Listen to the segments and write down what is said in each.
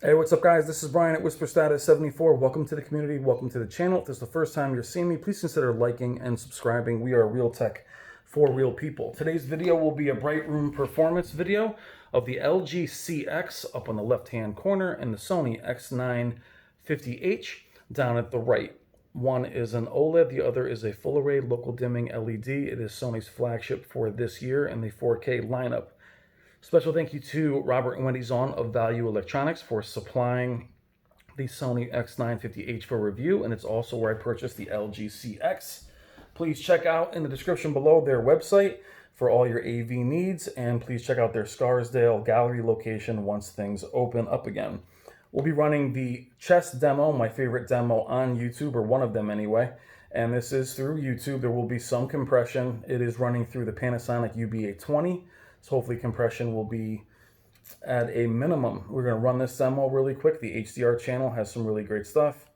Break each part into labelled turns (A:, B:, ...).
A: Hey, what's up guys? This is Brian at WhisperStatus74. Welcome to the community, welcome to the channel. If this is the first time you're seeing me, please consider liking and subscribing. We are real tech for real people. Today's video will be a bright room performance video of the LG CX up on the left-hand corner and the Sony X950H down at the right. One is an Oled, the other is a full array local dimming LED. It is Sony's flagship for this year in the 4K lineup. Special thank you to Robert and Wendy Zahn of Value Electronics for supplying the Sony X950H for review, and it's also where I purchased the LG CX. Please check out in the description below their website for all your AV needs, and please check out their Scarsdale gallery location once things open up again. We'll be running the chest demo, my favorite demo on YouTube, or one of them anyway, and this is through YouTube. There will be some compression. It is running through the Panasonic UB820. So hopefully compression will be at a minimum. We're going to run this demo really quick. The HDR channel has some really great stuff.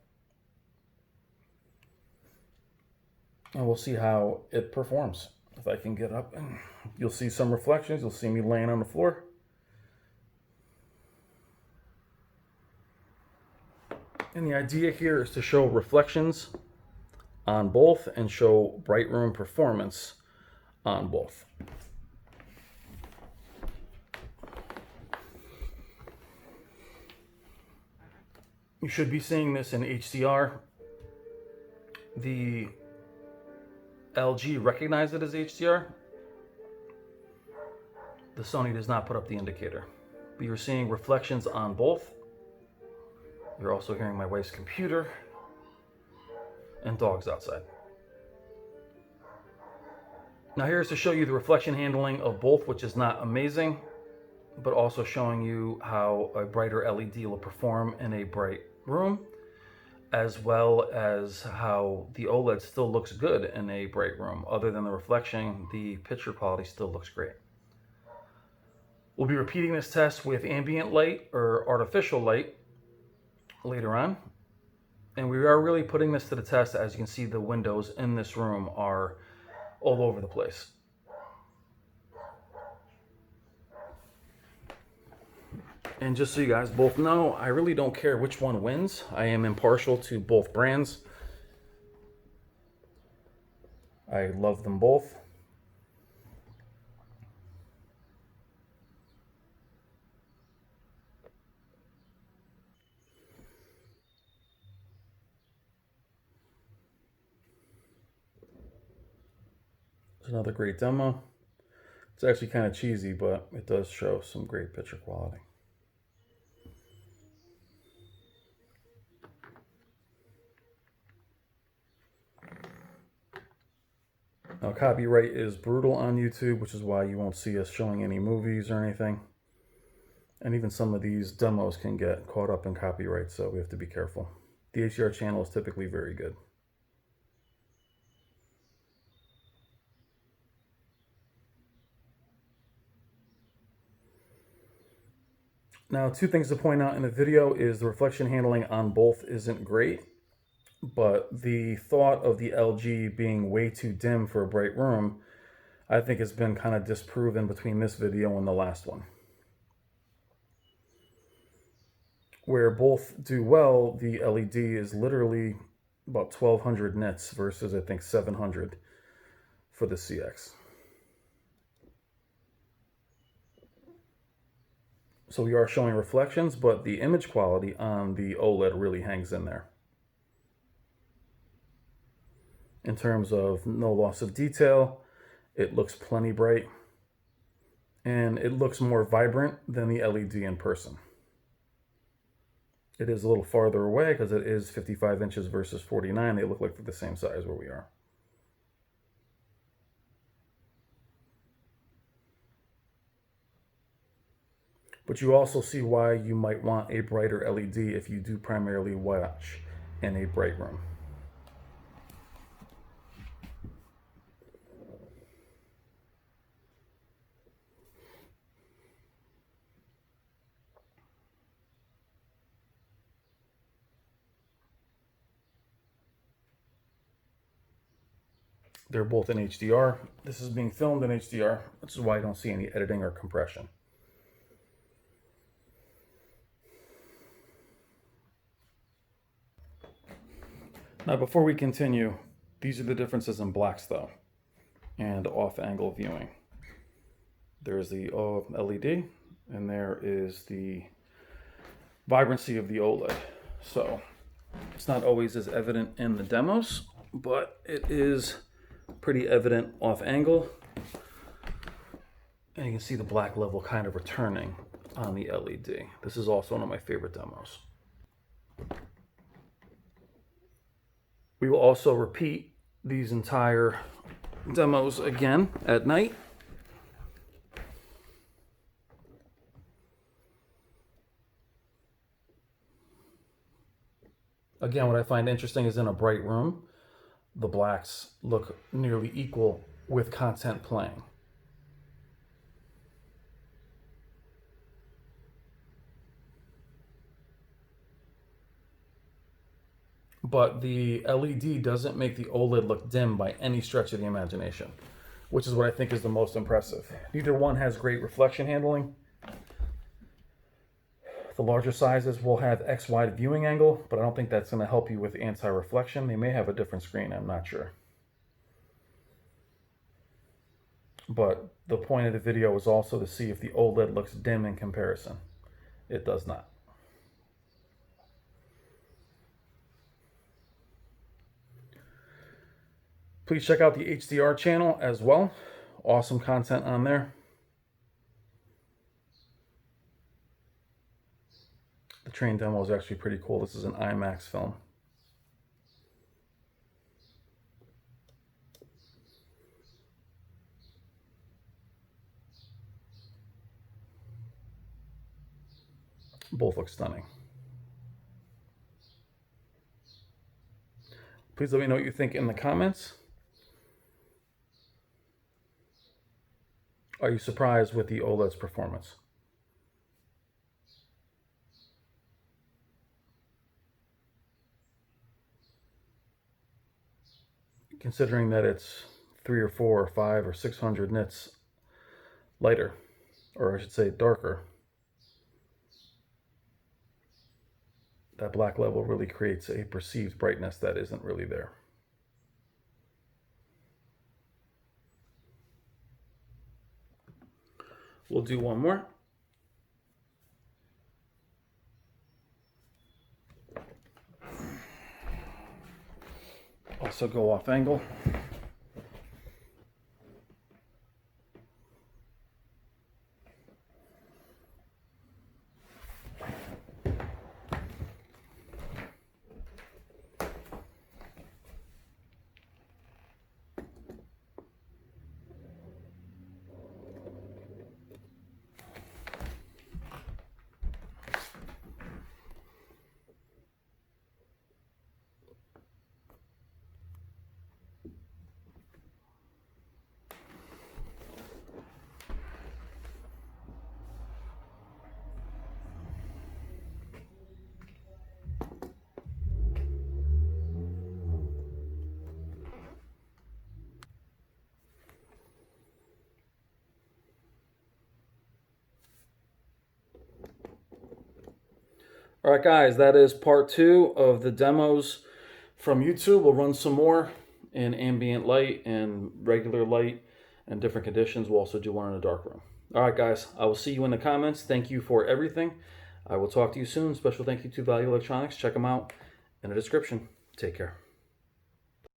A: And we'll see how it performs. If I can get up, and you'll see some reflections. You'll see me laying on the floor. And the idea here is to show reflections on both and show bright room performance on both. You should be seeing this in HDR. The LG recognized it as HDR. The Sony does not put up the indicator. But you're seeing reflections on both. You're also hearing my wife's computer and dogs outside. Now here's to show you the reflection handling of both, which is not amazing, but also showing you how a brighter LED will perform in a bright room, as well as how the OLED still looks good in a bright room. Other than the reflection, the picture quality still looks great. We'll be repeating this test with ambient light or artificial light later on. And we are really putting this to the test. As you can see, the windows in this room are all over the place. And just so you guys both know, I really don't care which one wins. I am impartial to both brands. I love them both. It's another great demo. It's actually kind of cheesy, but it does show some great picture quality. Now, copyright is brutal on YouTube, which is why you won't see us showing any movies or anything. And even some of these demos can get caught up in copyright, so we have to be careful. The HDR channel is typically very good. Now, two things to point out in the video is the reflection handling on both isn't great, but the thought of the LG being way too dim for a bright room, I think has been kind of disproven between this video and the last one. Where both do well, the LED is literally about 1200 nits versus I think 700 for the CX. So we are showing reflections, but the image quality on the OLED really hangs in there. In terms of no loss of detail, it looks plenty bright, and it looks more vibrant than the LED in person. It is a little farther away because it is 55 inches versus 49. They look like they're the same size where we are. But you also see why you might want a brighter LED if you do primarily watch in a bright room. They're both in HDR. This is being filmed in HDR, which is why I don't see any editing or compression. Now, before we continue, these are the differences in blacks though, and off-angle viewing. There's the LED, and there is the vibrancy of the OLED. So it's not always as evident in the demos, but it is pretty evident off-angle. And you can see the black level kind of returning on the LED. This is also one of my favorite demos. We will also repeat these entire demos again at night. Again, what I find interesting is in a bright room, the blacks look nearly equal with content playing. But the LED doesn't make the OLED look dim by any stretch of the imagination, which is what I think is the most impressive. Neither one has great reflection handling. The larger sizes will have X wide viewing angle, but I don't think that's going to help you with anti-reflection. They may have a different screen, I'm not sure. But the point of the video is also to see if the OLED looks dim in comparison. It does not. Please check out the HDR channel as well. Awesome content on there. The train demo is actually pretty cool. This is an IMAX film. Both look stunning. Please let me know what you think in the comments. Are you surprised with the OLED's performance? Considering that it's 3 or 4 or 5 or 600 nits lighter, or I should say darker, that black level really creates a perceived brightness that isn't really there. We'll do one more. Also go off angle. All right, guys, that is part 2 of the demos from YouTube. We'll run some more in ambient light and regular light and different conditions. We'll also do one in a dark room. All right, guys, I will see you in the comments. Thank you for everything. I will talk to you soon. Special thank you to Value Electronics. Check them out in the description. Take care.